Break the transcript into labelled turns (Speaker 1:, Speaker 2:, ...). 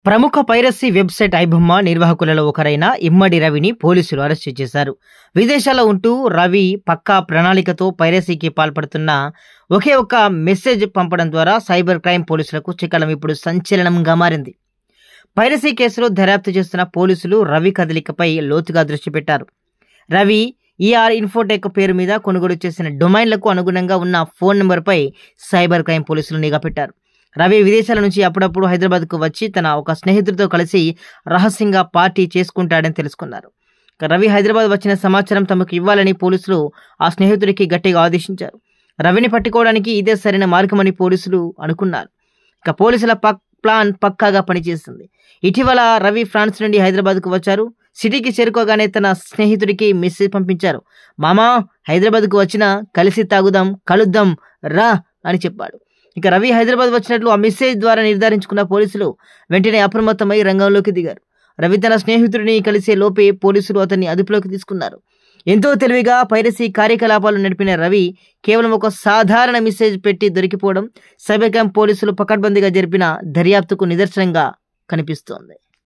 Speaker 1: ప్రముఖ piracy website iBomma నిర్వాహకులలో ఒకరైన ఇమ్మడి రవిని పోలీసులు అరెస్టు చేశారు. విదేశాల్లో ఉంటూ రవి పక్కా ప్రణాళికతో పైరసీకి పాల్పడుతున్న ఒకే ఒక్క మెసేజ్ పంపడం ద్వారా సైబర్ క్రైమ్ పోలీసులకు చిక్కడం ఇప్పుడు సంచలనంగా మారింది. పైరసీ కేసులో దర్యాప్తు చేస్తున్న పోలీసులు రవి కదలికపై లోతుగా దృష్టి పెట్టారు. రవి ఈఆర్ ఇన్ఫోటెక్ పేరు మీద కొనుగోలు చేసిన డొమైన్లకు అనుగుణంగా ఉన్న ఫోన్ నెంబర్పై సైబర్ క్రైమ్ పోలీసులు నిఘా పెట్టారు. రవి విదేశాల నుంచి అప్పుడప్పుడు హైదరాబాద్కు వచ్చి తన ఒక స్నేహితుడితో కలిసి రహస్యంగా పార్టీ చేసుకుంటాడని తెలుసుకున్నారు. రవి హైదరాబాద్ వచ్చిన సమాచారం తమకు ఇవ్వాలని పోలీసులు ఆ స్నేహితుడికి గట్టిగా ఆదేశించారు. రవిని పట్టుకోవడానికి ఇదే సరైన మార్గమని పోలీసులు అనుకున్నారు. పోలీసుల ప్లాన్ పక్కాగా పనిచేస్తుంది. ఇటీవల రవి ఫ్రాన్స్ నుండి హైదరాబాద్కు వచ్చారు. సిటీకి చేరుకోగానే తన స్నేహితుడికి మెసేజ్ పంపించారు. మామా, హైదరాబాద్కు వచ్చినా కలిసి తాగుదాం, కలుద్దాం రా అని చెప్పాడు. రవి హైదరాబాద్ వచ్చినట్లు ఆ మెసేజ్ ద్వారా నిర్ధారించుకున్న పోలీసులు వెంటనే అప్రమత్తమై రంగంలోకి దిగారు. రవి తన స్నేహితుడిని కలిసే లోపే పోలీసులు అతన్ని అదుపులోకి తీసుకున్నారు. ఎంతో తెలివిగా పైరసీ కార్యకలాపాలు నడిపిన రవి కేవలం ఒక సాధారణ మెసేజ్ పెట్టి దొరికిపోవడం సైబర్ క్రైమ్ పోలీసులు పకడ్బందీగా జరిపిన దర్యాప్తుకు నిదర్శనంగా కనిపిస్తోంది.